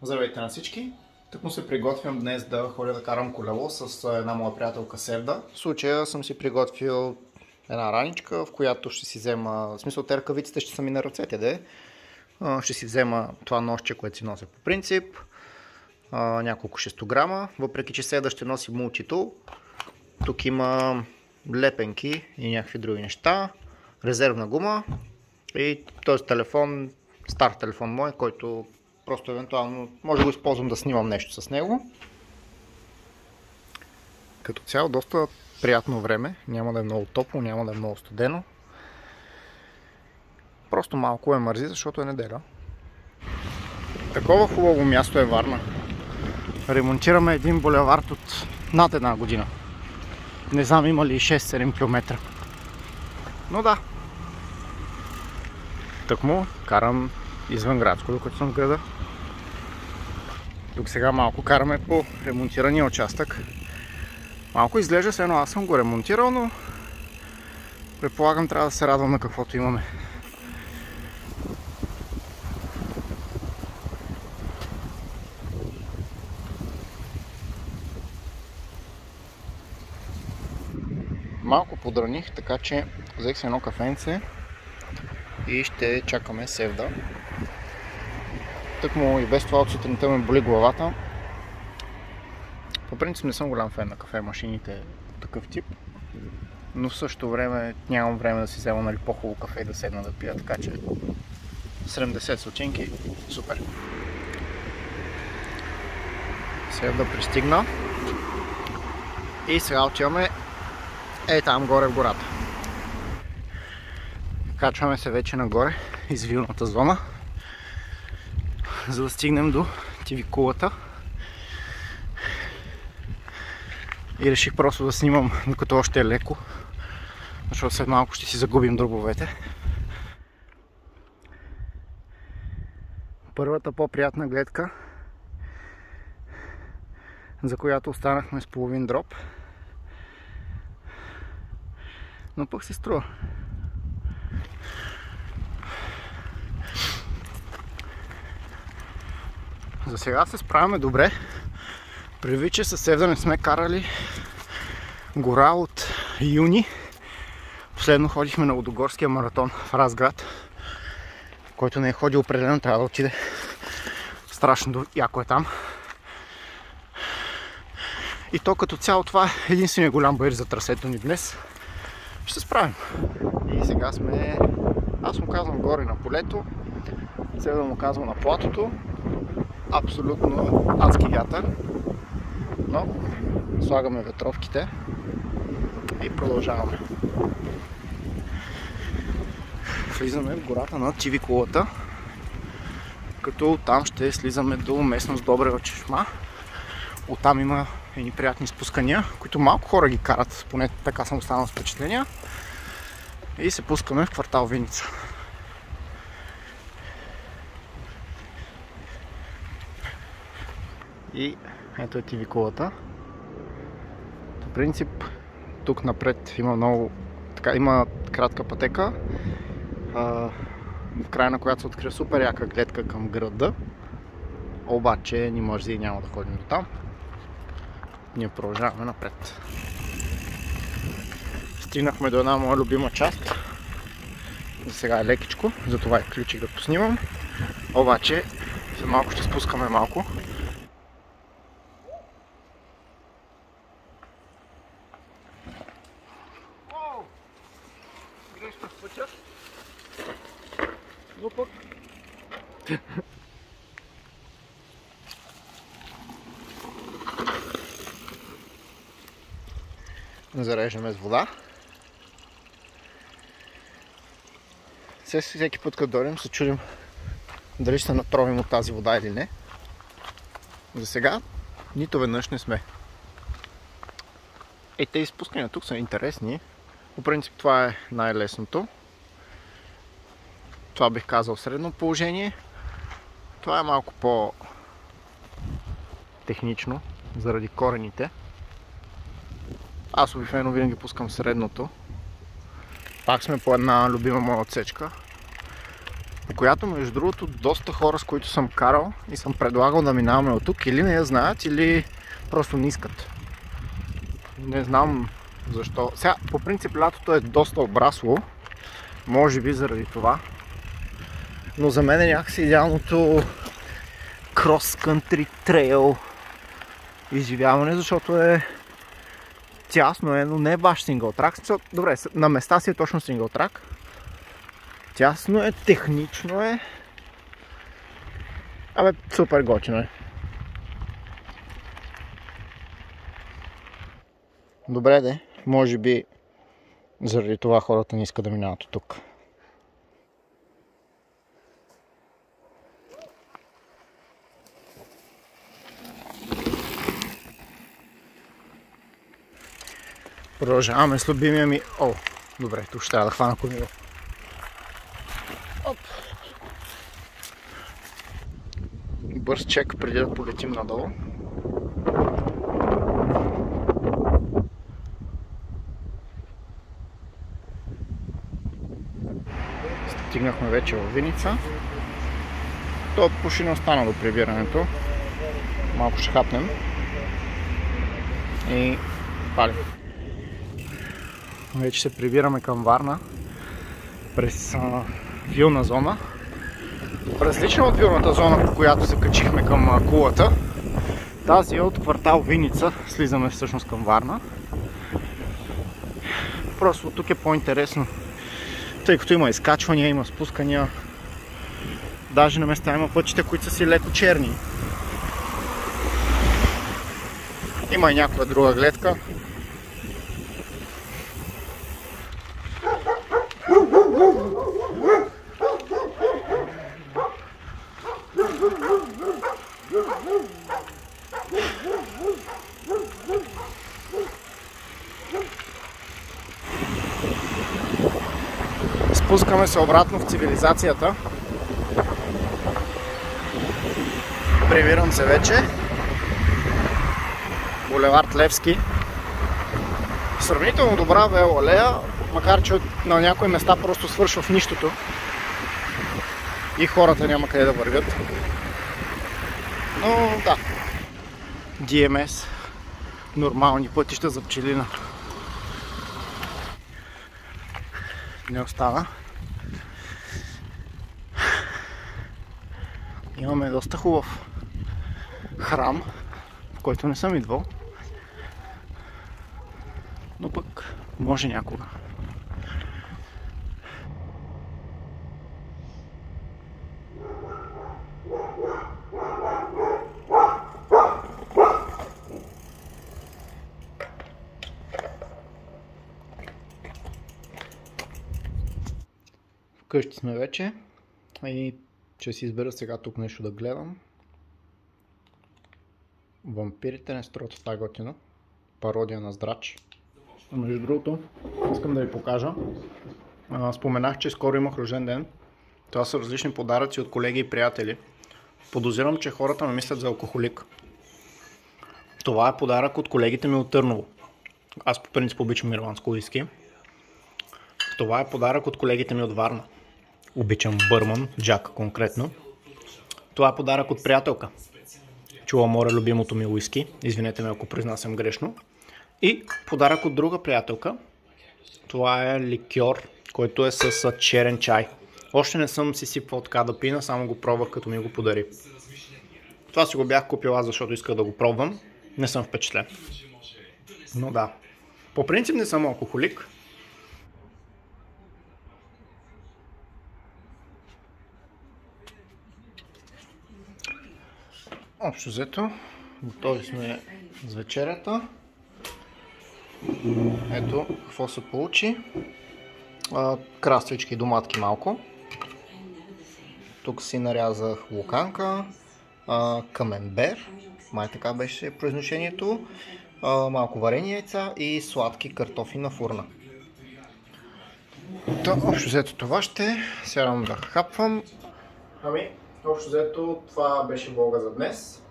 Здравейте на всички! Тук му се приготвям днес да ходя да карам колело с една моя приятелка Севда. В случая съм си приготвил една раничка, в която ще си взема, в смисъл те ръкавиците ще са ми на ръцете, де. Ще си взема това ножче, което си нося по принцип, няколко 6 грама, въпреки че Севда ще носи мулчито. Тук има лепенки и някакви други неща, резервна гума и този телефон, стар телефон мой, който просто евентуално може да го използвам да снимам нещо с него. Като цяло доста приятно време, няма да е много топло, няма да е много студено. Просто малко е мързи, защото е неделя. Такова хубаво място е Варна. Ремонтираме един булевард от над една година. Не знам има ли 6-7 км. Но да. Тъкмо карам извън градско, докато съм в града. Тук сега малко караме по ремонтирания участък. Малко изглежда се едно аз съм го ремонтирал, но предполагам трябва да се радвам на каквото имаме. Малко подраних, така че взех си едно кафенце и ще чакаме Севда. Тъкмо и без това от сутринта ме боли главата. По принцип не съм голям фен на кафе-машините такъв тип, но в същото време нямам време да си взема по-хубаво кафе и да седна да пия, така че 70 стотинки, супер. Сега да пристигна и сега отиваме там горе в гората. Качваме се вече нагоре из вилната зона, за да стигнем до Тивикулата. И реших просто да снимам, докато още е леко, защото след малко ще си загубим дробовете. Първата по-приятна гледка, за която останахме с половин дроб, но пък се струва. За сега се справяме добре. Предвид, че със Севда не сме карали гора от юни. Последно ходихме на Лудогорския маратон в Разград, който не е ходил определено, трябва да отиде. Страшно яко е там. И то като цяло това е единственият голям бариер за трасето ни днес. Ще се справим. И сега сме, аз му казвам горе на полето, Севда му казвам на платото. Абсолютно адски вятър. Но слагаме ветровките и продължаваме. Влизаме в гората на Тивикулата, като оттам ще слизаме до местност Добрева чешма. Оттам има едни приятни спускания, които малко хора ги карат, поне така съм останал с впечатления. И се пускаме в квартал Виница. И ето е Тивикулата. По принцип, тук напред има има кратка пътека, в края на която се открива супер яка гледка към града. Обаче ни мързи и няма да ходим до там. Ние продължаваме напред. Стигнахме до една моя любима част. За сега е лекичко, затова изключих да поснимам. Обаче, след малко ще спускаме малко. Но пък зареждаме с вода. Всеки път като дойдем се чудим дали ще натровим от тази вода или не. За сега нито веднъж не сме. Тези спускания тук са интересни. По принцип това е най-лесното. Това бих казал средно положение. Това е малко по-технично, заради корените. Аз обикновено винаги пускам средното. Пак сме по една любима моя отсечка. по която между другото доста хора, с които съм карал и съм предлагал да минаваме от тук, или не я знаят, или просто не искат. Не знам защо. Сега, по принцип лятото е доста обрасло, може би заради това, но за мен е някакси идеалното крос-кънтри трейл изживяване, защото е тясно е, но не е баш сингъл трак. Добре, на места си е точно сингъл трак. Тясно е, технично е. Абе, супер готино е. Добре де, може би заради това хората не искат да минават от тук. Продължаваме с любимия ми... О, добре, тук ще трябва да хвана кормило. Оп. Бърз чек преди да полетим надолу. Стигнахме вече във Виница. То почти не остана до прибирането. Малко ще хапнем. И палим. Вече се прибираме към Варна през вилна зона. Различна от вилната зона, по която се качихме към Кулата. Тази е от квартал Виница. Слизаме всъщност към Варна. Просто тук е по-интересно, тъй като има изкачвания, има спускания. Даже на места има пътчета, които са си леко черни. Има и някоя друга гледка. Спускаме се обратно в цивилизацията. Прибирам се вече. Булевард Левски. Сравнително добра велоалея, макар че на някои места просто свършва в нищото и хората няма къде да вървят. Но да, DMS, нормални пътища за пчелина. Не остана. Имаме доста хубав храм, в който не съм идвал, но пък може някога. Вкъщи сме вече и ще си избера сега тук нещо да гледам. Вампирите не струват, това е готино. Пародия на Здрач. Между другото, искам да ви покажа. Споменах, че скоро имах рожден ден. Това са различни подаръци от колеги и приятели. Подозирам, че хората ме мислят за алкохолик. Това е подарък от колегите ми от Търново. Аз по принцип обичам ирландско уиски. Това е подарък от колегите ми от Варна. Обичам Бърман, Джак конкретно. Това е подарък от приятелка. Чула море любимото ми уиски. Извинете ме, ако произнасям грешно. И подарък от друга приятелка. Това е ликьор, който е с черен чай. Още не съм си сипвал така да пина, само го пробвах като ми го подари. Това си го бях купил аз, защото исках да го пробвам. Не съм впечатлен. Но да. По принцип не съм алкохолик. Общо взето, готови сме с вечерята. Ето какво се получи. Краставички и доматки малко. Тук си нарязах луканка, камембер, май така беше произношението, малко варени яйца и сладки картофи на фурна. Общо взето това ще сядам да хапвам. Ами, общо взето това беше влога за днес.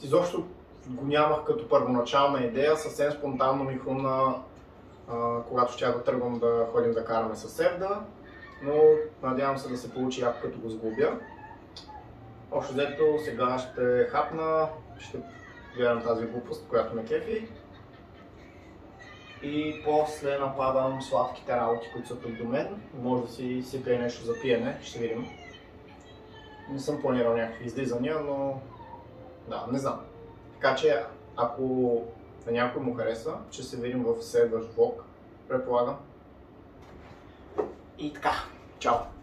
Изобщо го нямах като първоначална идея, съвсем спонтанно ми хрумна, когато ще да тръгвам да ходим да караме със Севда. но надявам се да се получи яко като го сглобя. Общо взето сега ще хапна, ще гледам тази глупост, която ме кефи. И после нападам сладките работи, които са тук до мен. Може да си сипя и нещо за пиене, ще видим. Не съм планирал някакви излизания, но да, не знам. Така че, ако на някой му хареса, ще се видим в следващ влог, предполагам. И така, чао!